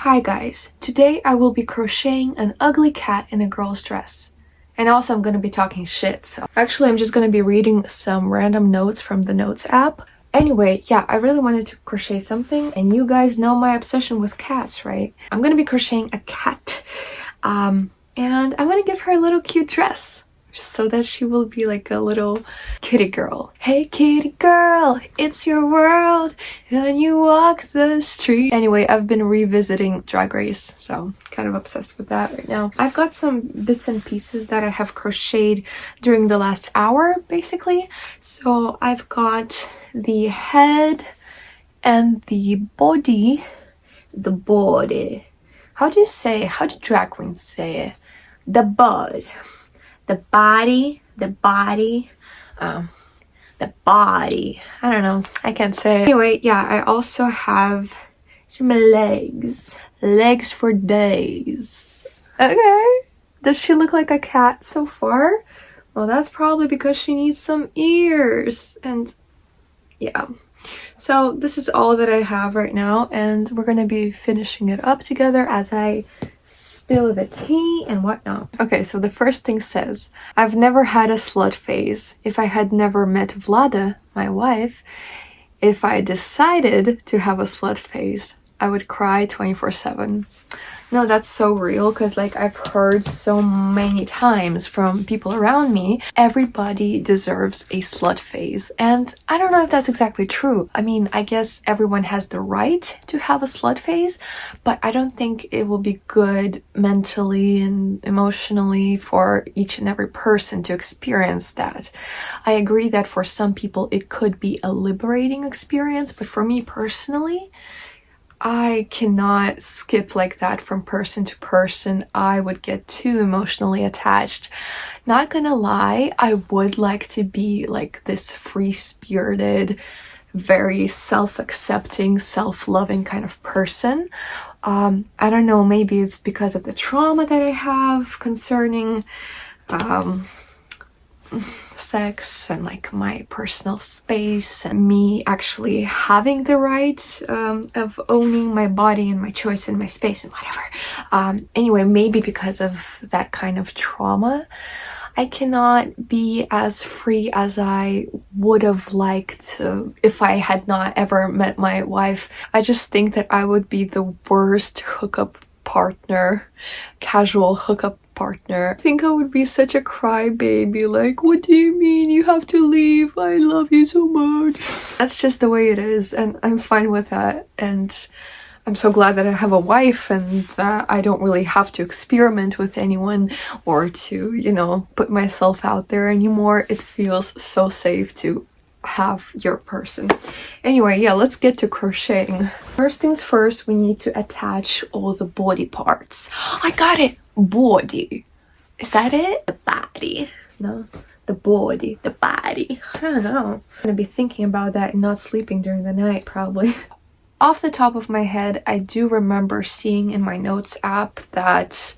Hi guys, today I will be crocheting an ugly cat in a girl's dress. And also I'm gonna be talking shit, so actually I'm just gonna be reading some random notes from the notes app. Anyway, yeah, I really wanted to crochet something, and you guys know my obsession with cats, right? I'm gonna be crocheting a cat, and I want to give her a little cute dress so that she will be like a little kitty girl. Hey kitty girl, it's your world when you walk the street. Anyway, I've been revisiting Drag Race, so kind of obsessed with that right now. I've got some bits and pieces that I have crocheted during the last hour, basically. So I've got the head and the body. The body. How do drag queens say it? The body. The body, the body. I don't know. I can't say it. Anyway, yeah, I also have some legs. Legs for days. Okay. Does she look like a cat so far? Well, that's probably because she needs some ears. And yeah. So this is all that I have right now, and we're gonna be finishing it up together as I spill the tea and whatnot. Okay, so the first thing says, I've never had a slut phase. If I had never met Vlada, my wife, if I decided to have a slut phase, I would cry 24/7. No, that's so real, because like I've heard so many times from people around me, everybody deserves a slut phase. And I don't know if that's exactly true. I mean, I guess everyone has the right to have a slut phase, but I don't think it will be good mentally and emotionally for each and every person to experience that. I agree that for some people it could be a liberating experience, but for me personally, I cannot skip like that from person to person. I would get too emotionally attached. Not gonna lie, I would like to be like this free-spirited, very self-accepting, self-loving kind of person. I don't know, maybe it's because of the trauma that I have concerning sex and like my personal space, and me actually having the right of owning my body and my choice and my space and whatever. Anyway, maybe because of that kind of trauma, I cannot be as free as I would have liked to if I had not ever met my wife. I just think that I would be the worst hookup partner, casual hookup partner. I think I would be such a crybaby, like, what do you mean you have to leave? I love you so much. That's just the way it is, and I'm fine with that. And I'm so glad that I have a wife and that I don't really have to experiment with anyone or to, you know, put myself out there anymore. It feels so safe to have your person. Anyway, yeah, let's get to crocheting. First things first, we need to attach all the body parts. I got it! Body. Is that it? The body. No? The body. The body. I don't know. I'm gonna be thinking about that and not sleeping during the night, probably. Off the top of my head, I do remember seeing in my notes app that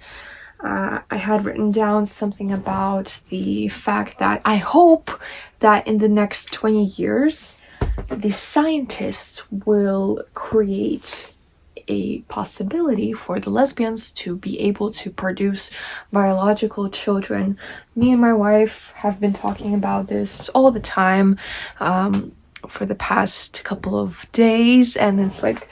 I had written down something about the fact that I hope that in the next 20 years, the scientists will create a possibility for the lesbians to be able to produce biological children. Me and my wife have been talking about this all the time for the past couple of days, and it's like,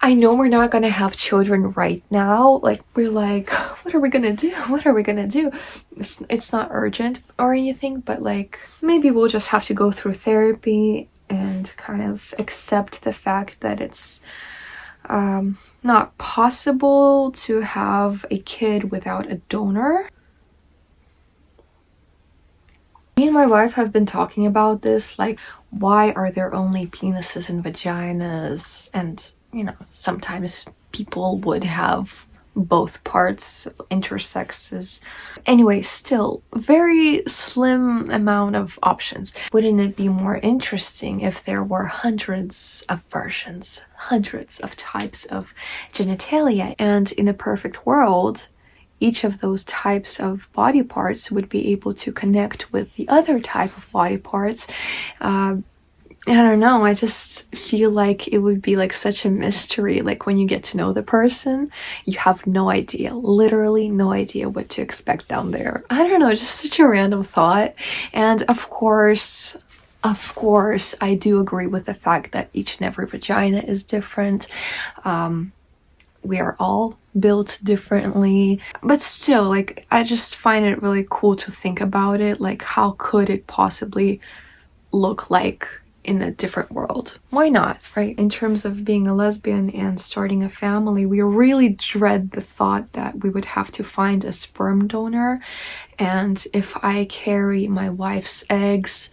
I know we're not gonna have children right now. Like, we're like, what are we gonna do? What are we gonna do? It's not urgent or anything, but like, maybe we'll just have to go through therapy and kind of accept the fact that it's not possible to have a kid without a donor. Me and my wife have been talking about this, like, why are there only penises and vaginas? And, you know, sometimes people would have both parts, intersexes. Anyway, still, very slim amount of options. Wouldn't it be more interesting if there were hundreds of versions, hundreds of types of genitalia? And in a perfect world, each of those types of body parts would be able to connect with the other type of body parts I don't know, I just feel like it would be like such a mystery. Like when you get to know the person, you have no idea, literally no idea what to expect down there. I don't know, just such a random thought. And of course, I do agree with the fact that each and every vagina is different. We are all built differently, but still, like, I just find it really cool to think about it. Like, how could it possibly look like in a different world? Why not, right? In terms of being a lesbian and starting a family, we really dread the thought that we would have to find a sperm donor. And if I carry my wife's eggs,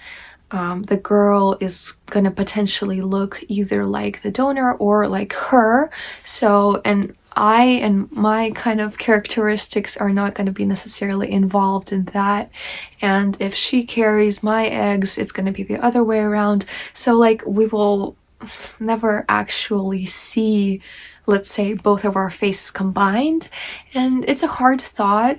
the girl is gonna potentially look either like the donor or like her. So, and I and my kind of characteristics are not going to be necessarily involved in that. And if she carries my eggs, it's going to be the other way around. So like we will never actually see, let's say, both of our faces combined. And it's a hard thought.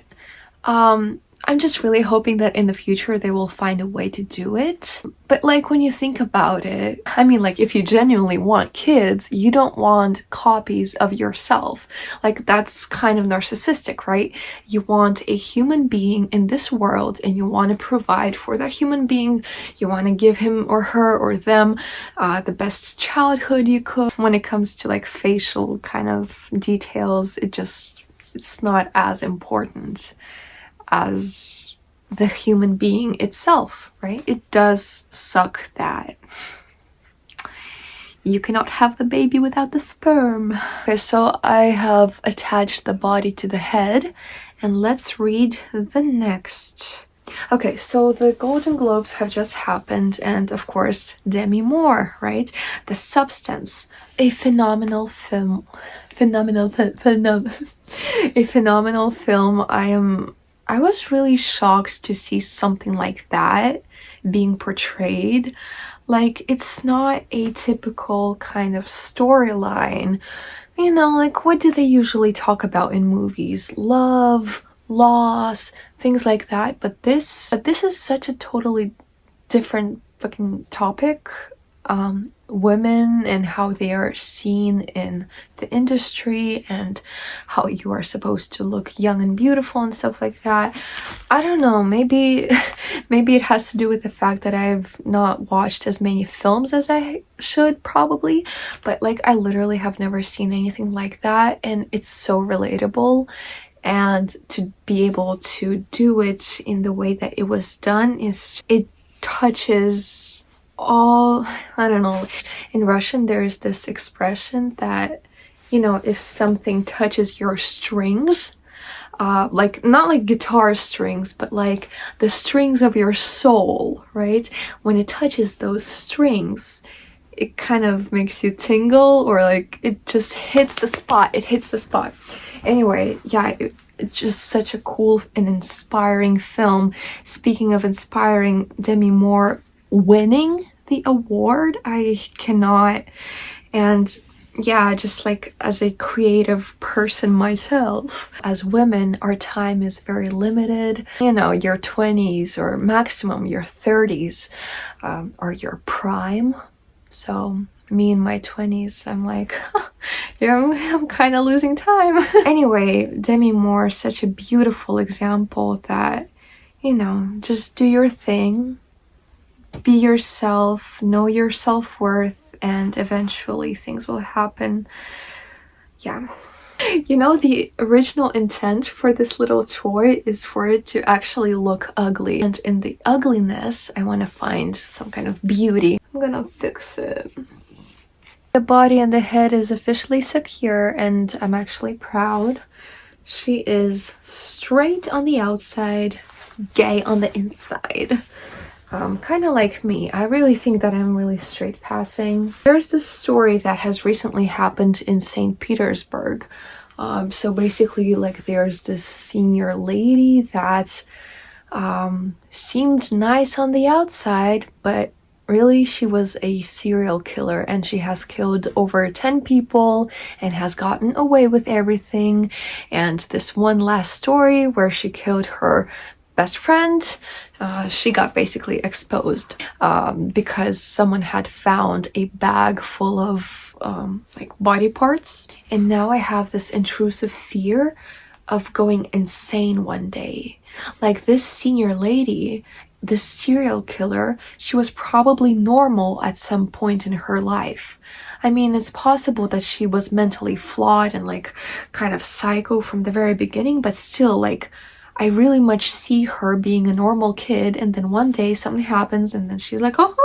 I'm just really hoping that in the future they will find a way to do it. But like when you think about it, I mean, like if you genuinely want kids, you don't want copies of yourself. Like that's kind of narcissistic, right? You want a human being in this world and you want to provide for that human being. You want to give him or her or them the best childhood you could. When it comes to like facial kind of details, it's not as important as the human being itself, right? It does suck that you cannot have the baby without the sperm. Okay, so I have attached the body to the head, and let's read the next. Okay, so the Golden Globes have just happened, and of course, Demi Moore, right? The Substance, a phenomenal film. A phenomenal film. I was really shocked to see something like that being portrayed. Like, it's not a typical kind of storyline. You know, like, what do they usually talk about in movies? Love, loss, things like that. But this is such a totally different fucking topic. Women and how they are seen in the industry and how you are supposed to look young and beautiful and stuff like that. I don't know, maybe it has to do with the fact that I've not watched as many films as I should probably, but like I literally have never seen anything like that, and it's so relatable. And to be able to do it in the way that it was done it touches all, I don't know, in Russian there's this expression that, you know, if something touches your strings, like not like guitar strings, but like the strings of your soul, right? When it touches those strings, it kind of makes you tingle, or like it just hits the spot. Anyway, yeah, it's just such a cool and inspiring film. Speaking of inspiring, Demi Moore winning the award, I cannot. And yeah, just like as a creative person myself, as women, our time is very limited. You know, your 20s or maximum your 30s are your prime. So me in my 20s, I'm like, yeah, I'm kind of losing time. Anyway, Demi Moore, such a beautiful example that, you know, just do your thing. Be yourself, know your self-worth, and eventually things will happen. Yeah. You know, the original intent for this little toy is for it to actually look ugly. And in the ugliness, I want to find some kind of beauty. I'm gonna fix it. The body and the head is officially secure, and I'm actually proud. She is straight on the outside, gay on the inside. Kind of like me. I really think that I'm really straight passing. There's this story that has recently happened in St. Petersburg. So basically, like, there's this senior lady that seemed nice on the outside, but really she was a serial killer, and she has killed over 10 people and has gotten away with everything. And this one last story where she killed her best friend, she got basically exposed because someone had found a bag full of like body parts. And now I have this intrusive fear of going insane one day. Like this senior lady, this serial killer, she was probably normal at some point in her life. I mean, it's possible that she was mentally flawed and like kind of psycho from the very beginning, but still, like, I really much see her being a normal kid, and then one day something happens and then she's like, oh,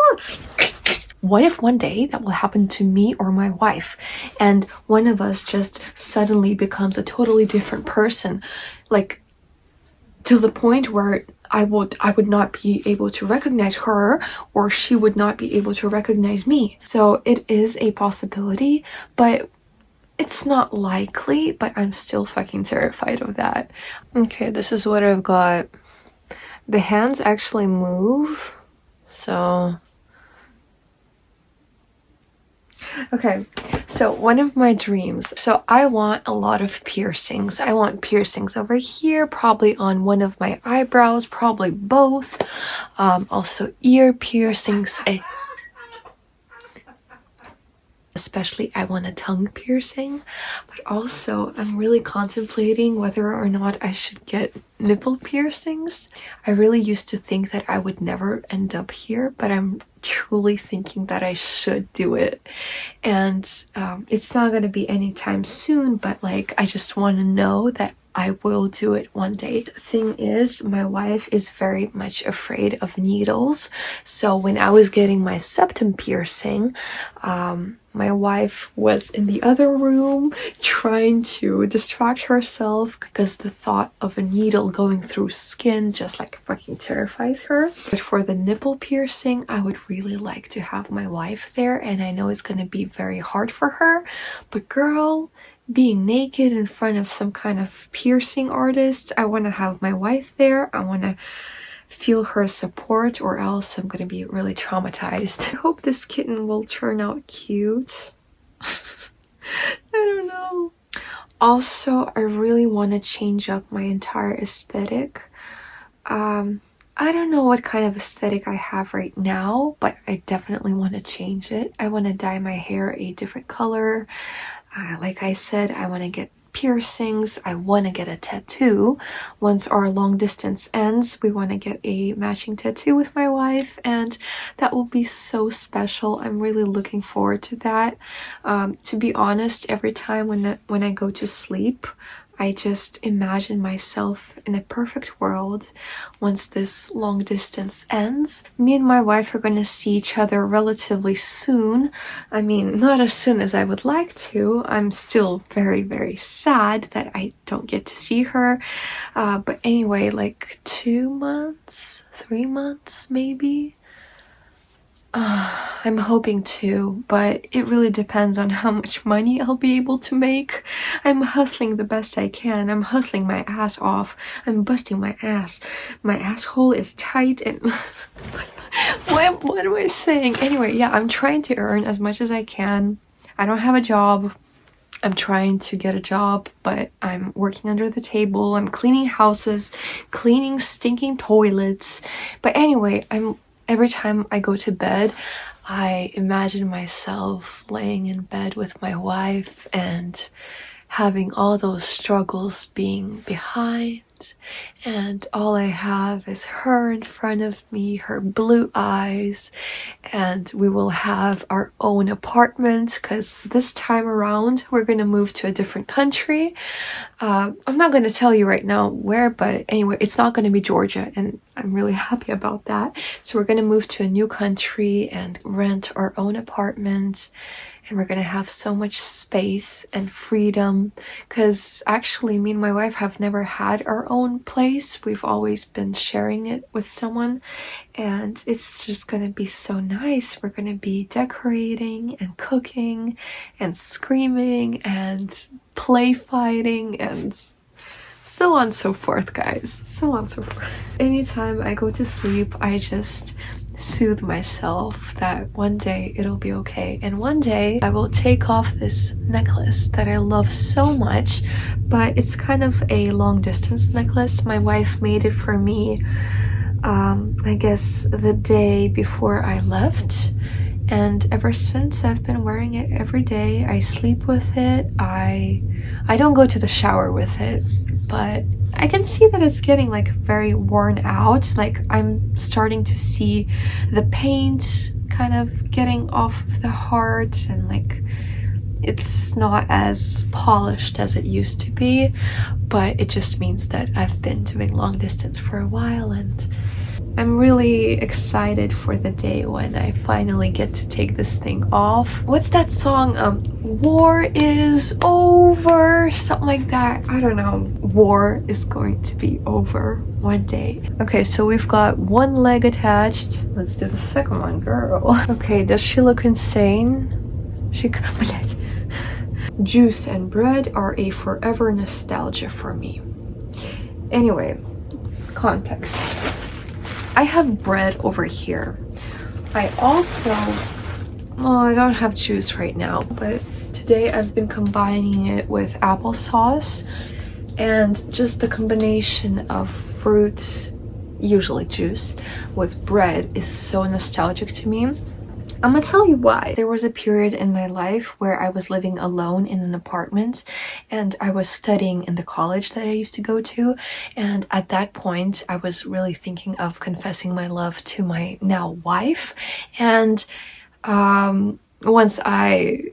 what if one day that will happen to me or my wife, and one of us just suddenly becomes a totally different person, like to the point where I would not be able to recognize her, or she would not be able to recognize me. So it is a possibility, but it's not likely, but I'm still fucking terrified of that. Okay, this is what I've got. The hands actually move, so... Okay, so one of my dreams, so I want a lot of piercings. I want piercings over here, probably on one of my eyebrows, probably both. Also ear piercings. Especially I want a tongue piercing, but also I'm really contemplating whether or not I should get nipple piercings. I really used to think that I would never end up here, but I'm truly thinking that I should do it. And it's not going to be anytime soon, but like I just want to know that I will do it one day. The thing is, my wife is very much afraid of needles. So when I was getting my septum piercing, my wife was in the other room trying to distract herself because the thought of a needle going through skin just like fucking terrifies her. But for the nipple piercing, I would really like to have my wife there, and I know it's gonna be very hard for her, but girl, being naked in front of some kind of piercing artist, I want to have my wife there. I want to feel her support, or else I'm gonna be really traumatized. I hope this kitten will turn out cute. I don't know. Also, I really want to change up my entire aesthetic. I don't know what kind of aesthetic I have right now, but I definitely want to change it. I want to dye my hair a different color. Like I said, I want to get piercings. I want to get a tattoo. Once our long distance ends, we want to get a matching tattoo with my wife, and that will be so special. I'm really looking forward to that. To be honest, every time when I go to sleep, I just imagine myself in a perfect world. Once this long distance ends, me and my wife are going to see each other relatively soon. I mean, not as soon as I would like to. I'm still very, very sad that I don't get to see her. But anyway, like 2 months, 3 months maybe. I'm hoping to, but it really depends on how much money I'll be able to make. I'm hustling the best I can. I'm hustling my ass off. I'm busting my ass. My asshole is tight and... what am I saying? Anyway, yeah, I'm trying to earn as much as I can. I don't have a job. I'm trying to get a job, but I'm working under the table. I'm cleaning houses, cleaning stinking toilets. But anyway, every time I go to bed, I imagine myself laying in bed with my wife and having all those struggles being behind, and all I have is her in front of me, her blue eyes, and we will have our own apartment because this time around we're gonna move to a different country. I'm not gonna tell you right now where, but anyway, it's not gonna be Georgia, and I'm really happy about that. So we're gonna move to a new country and rent our own apartment, and we're gonna have so much space and freedom, because actually me and my wife have never had our own place. We've always been sharing it with someone, and it's just gonna be so nice. We're gonna be decorating and cooking and screaming and play fighting and so on and so forth, guys. So on and so forth. Anytime I go to sleep, I just soothe myself that one day it'll be okay, and one day I will take off this necklace that I love so much. But it's kind of a long distance necklace. My wife made it for me, I guess the day before I left, and ever since I've been wearing it every day. I sleep with it. I don't go to the shower with it, but I can see that it's getting like very worn out. Like I'm starting to see the paint kind of getting off of the heart, and like it's not as polished as it used to be. But it just means that I've been doing long distance for a while, and I'm really excited for the day when I finally get to take this thing off. What's that song? War is over, something like that. I don't know. War is going to be over one day. Okay, so we've got one leg attached. Let's do the second one, girl. Okay, does she look insane? She could. Juice and bread are a forever nostalgia for me. Anyway, context. I have bread over here. I also, well, I don't have juice right now, but today I've been combining it with applesauce, and just the combination of fruit, usually juice, with bread is so nostalgic to me. I'm gonna tell you why. There was a period in my life where I was living alone in an apartment, and I was studying in the college that I used to go to, and at that point I was really thinking of confessing my love to my now wife. And once I,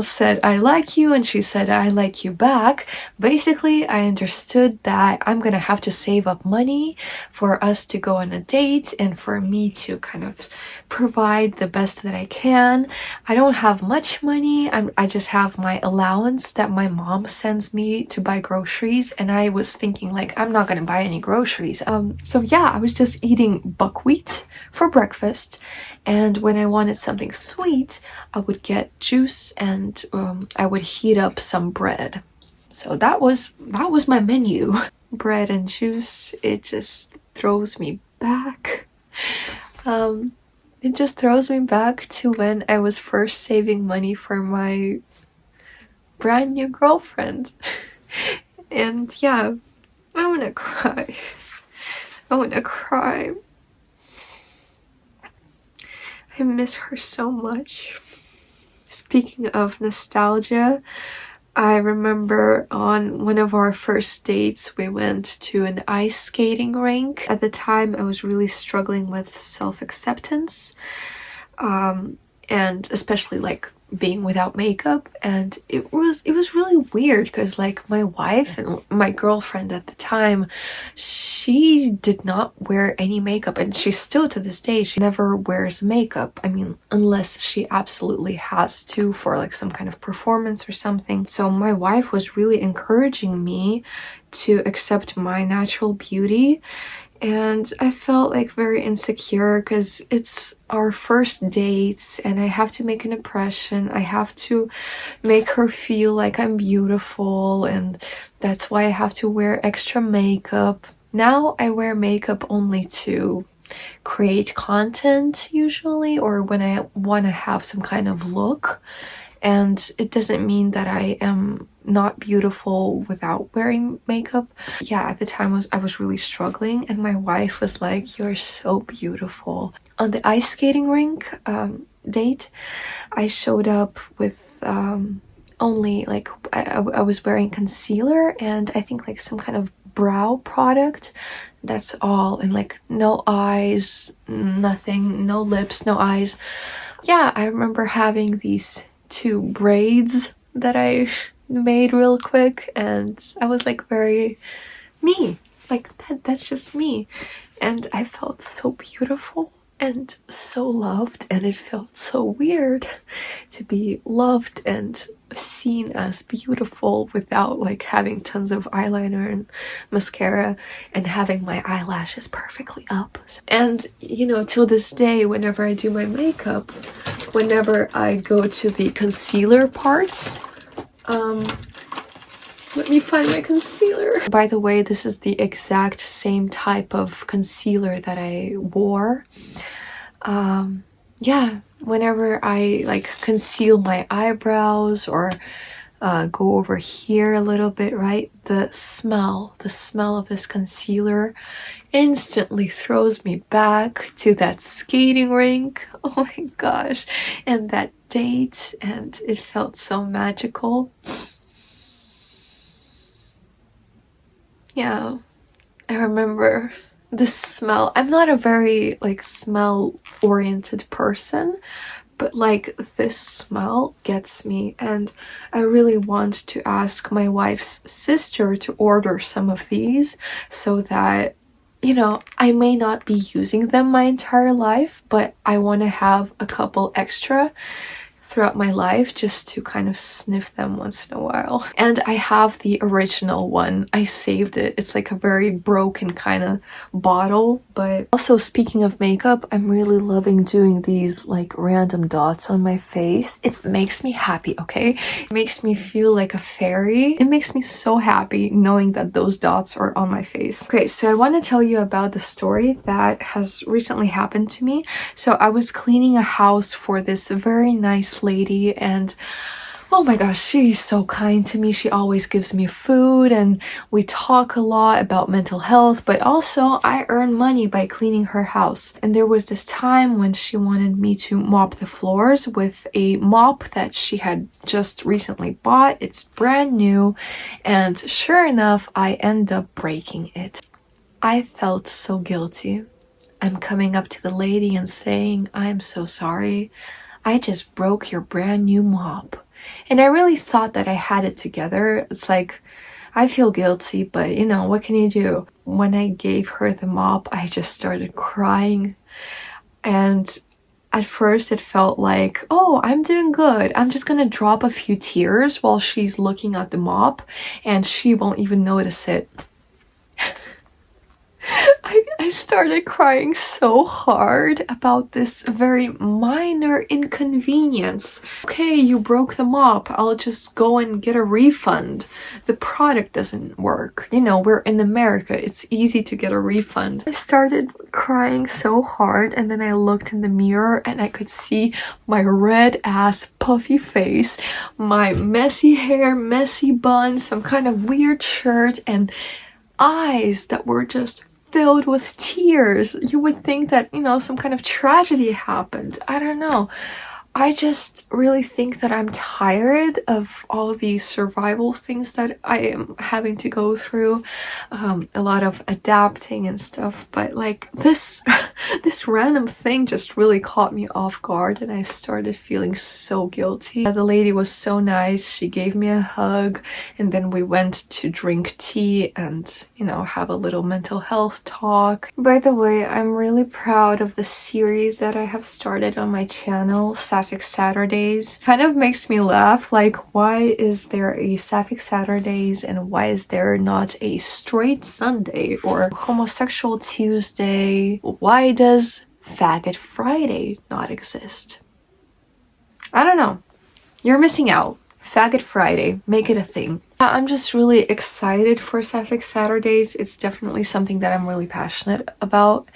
said I like you and she said I like you back, basically I understood that I'm gonna have to save up money for us to go on a date and for me to kind of provide the best that I can. I don't have much money. I just have my allowance that my mom sends me to buy groceries, and I was thinking like I'm not gonna buy any groceries. So yeah, I was just eating buckwheat for breakfast, and when I wanted something sweet I would get juice, and I would heat up some bread. So that was my menu. Bread and juice, it just throws me back. It just throws me back to when I was first saving money for my brand new girlfriend. And yeah, I wanna cry. I wanna cry. I miss her so much. Speaking of nostalgia, I remember on one of our first dates we went to an ice skating rink. At the time I was really struggling with self-acceptance, and especially like being without makeup, and it was really weird because like my wife and my girlfriend at the time, she did not wear any makeup, and she still to this day she never wears makeup. I mean, unless she absolutely has to for like some kind of performance or something. So my wife was really encouraging me to accept my natural beauty, and I felt like very insecure because it's our first dates and I have to make an impression. I have to make her feel like I'm beautiful, and that's why I have to wear extra makeup. Now I wear makeup only to create content usually, or when I want to have some kind of look. And it doesn't mean that I am not beautiful without wearing makeup. Yeah, at the time I was really struggling, and my wife was like, "You're so beautiful." On the ice skating rink date, I showed up with only like I was wearing concealer and I think like some kind of brow product. That's all, and like no eyes, nothing, no lips, no eyes. Yeah, I remember having these two braids that I made real quick, and I was like very me, like that's just me, and I felt so beautiful and so loved, and it felt so weird to be loved and seen as beautiful without like having tons of eyeliner and mascara and having my eyelashes perfectly up. And till this day, whenever I do my makeup, whenever I go to the concealer part, let me find my concealer. By the way, this is the exact same type of concealer that I wore Yeah, whenever I like conceal my eyebrows or go over here a little bit, right? The smell of this concealer instantly throws me back to that skating rink. Oh my gosh. And that date, and it felt so magical. Yeah, I remember the smell. I'm not a very like smell oriented person, but like this smell gets me, and I really want to ask my wife's sister to order some of these so that, you know, I may not be using them my entire life, but I want to have a couple extra throughout my life just to kind of sniff them once in a while. And I have the original one. I saved it. It's like a very broken kind of bottle. But also, speaking of makeup, I'm really loving doing these like random dots on my face. It makes me happy, okay? It makes me feel like a fairy. It makes me so happy knowing that those dots are on my face. Okay, so I want to tell you about the story that has recently happened to me. So I was cleaning a house for this very nice lady, and oh my gosh, she's so kind to me. She always gives me food, and we talk a lot about mental health, but also I earn money by cleaning her house. And there was this time when she wanted me to mop the floors with a mop that she had just recently bought. It's brand new, and sure enough, I end up breaking it. I felt so guilty. I'm coming up to the lady and saying, "I'm so sorry. I just broke your brand new mop." And I really thought that I had it together. It's like, I feel guilty, but you know, what can you do? When I gave her the mop, I just started crying. And at first it felt like, oh, I'm doing good. I'm just gonna drop a few tears while she's looking at the mop and she won't even notice it. I started crying so hard about this very minor inconvenience. Okay, you broke the mop. I'll just go and get a refund. The product doesn't work. You know, we're in America. It's easy to get a refund. I started crying so hard, and then I looked in the mirror and I could see my red ass puffy face, my messy hair, messy bun, some kind of weird shirt, and eyes that were just filled with tears. You would think that, you know, some kind of tragedy happened. I don't know. I just really think that I'm tired of all these survival things that I am having to go through. A lot of adapting and stuff, but like this this random thing just really caught me off guard, and I started feeling so guilty. The lady was so nice. She gave me a hug, and then we went to drink tea and, you know, have a little mental health talk. By the way, I'm really proud of the series that I have started on my channel, Sapphic Saturdays. Kind of makes me laugh, like, why is there a Sapphic Saturdays and why is there not a straight Sunday or homosexual Tuesday? Why does Faggot Friday not exist? I don't know. You're missing out. Faggot Friday, make it a thing. I'm just really excited for Sapphic Saturdays. It's definitely something that I'm really passionate about.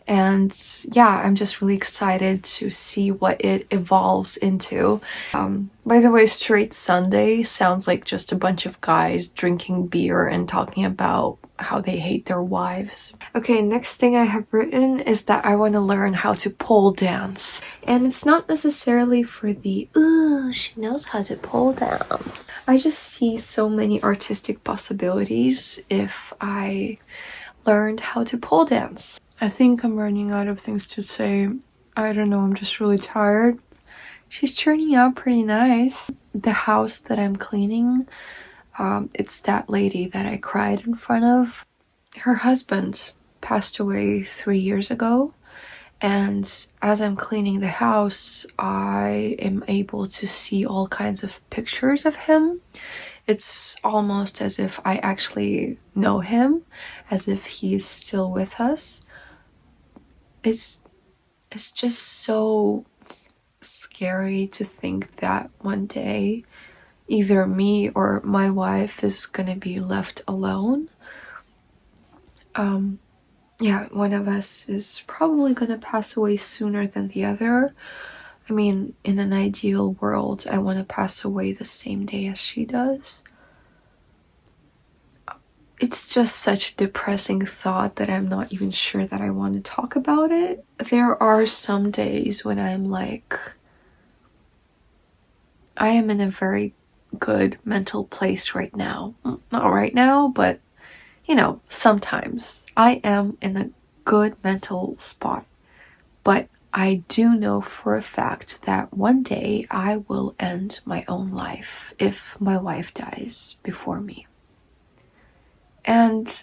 And yeah, I'm just really excited to see what it evolves into. By the way, Straight Sunday sounds like just a bunch of guys drinking beer and talking about how they hate their wives. Okay, next thing I have written is that I want to learn how to pole dance. And it's not necessarily for the, ooh, she knows how to pole dance. I just see so many artistic possibilities if I learned how to pole dance. I think I'm running out of things to say. I don't know, I'm just really tired. She's turning out pretty nice. The house that I'm cleaning, it's that lady that I cried in front of. Her husband passed away 3 years ago, and as I'm cleaning the house, I am able to see all kinds of pictures of him. It's almost as if I actually know him, as if he's still with us. It's just so scary to think that one day either me or my wife is gonna be left alone. yeah, one of us is probably gonna pass away sooner than the other. I mean, in an ideal world, I want to pass away the same day as she does. It's just such a depressing thought that I'm not even sure that I want to talk about it. There are some days when I'm like, I am in a very good mental place right now. Not right now, but you know, sometimes I am in a good mental spot. But I do know for a fact that one day I will end my own life if my wife dies before me. And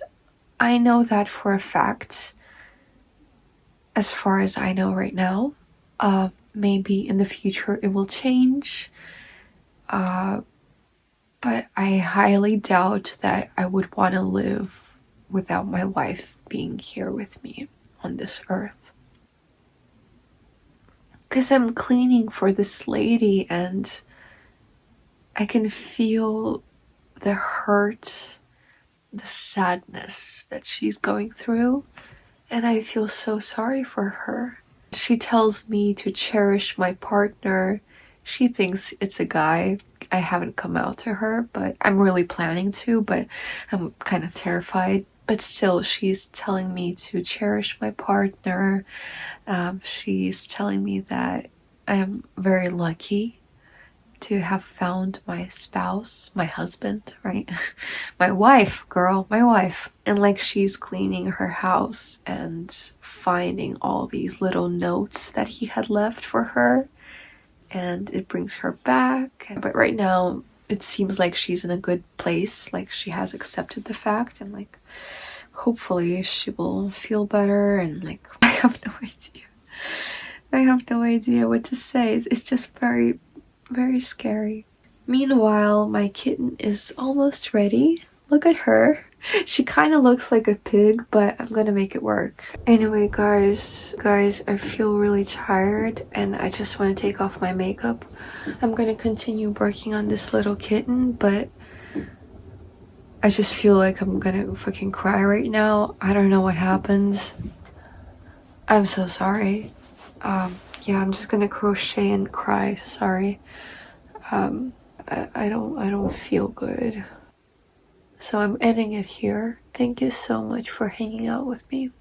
I know that for a fact, as far as I know right now. Maybe in the future it will change. But I highly doubt that I would want to live without my wife being here with me on this earth. Because I'm cleaning for this lady and I can feel the hurt, the sadness that she's going through, and I feel so sorry for her. She tells me to cherish my partner. She thinks it's a guy. I haven't come out to her, but I'm really planning to, but I'm kind of terrified. But still, she's telling me to cherish my partner. She's telling me that I am very lucky to have found my spouse, my husband, right? My wife, girl, my wife. And like she's cleaning her house and finding all these little notes that he had left for her. And it brings her back. But right now, it seems like she's in a good place. Like she has accepted the fact and like hopefully she will feel better. And like, I have no idea. I have no idea what to say. It's just very, very scary. Meanwhile, my kitten is almost ready. Look at her. She kind of looks like a pig, but I'm gonna make it work. Anyway, guys, I feel really tired and I just want to take off my makeup. I'm gonna continue working on this little kitten, but I just feel like I'm gonna fucking cry right now. I don't know what happened. I'm so sorry. Yeah, I'm just gonna crochet and cry. Sorry. I don't feel good. So I'm ending it here. Thank you so much for hanging out with me.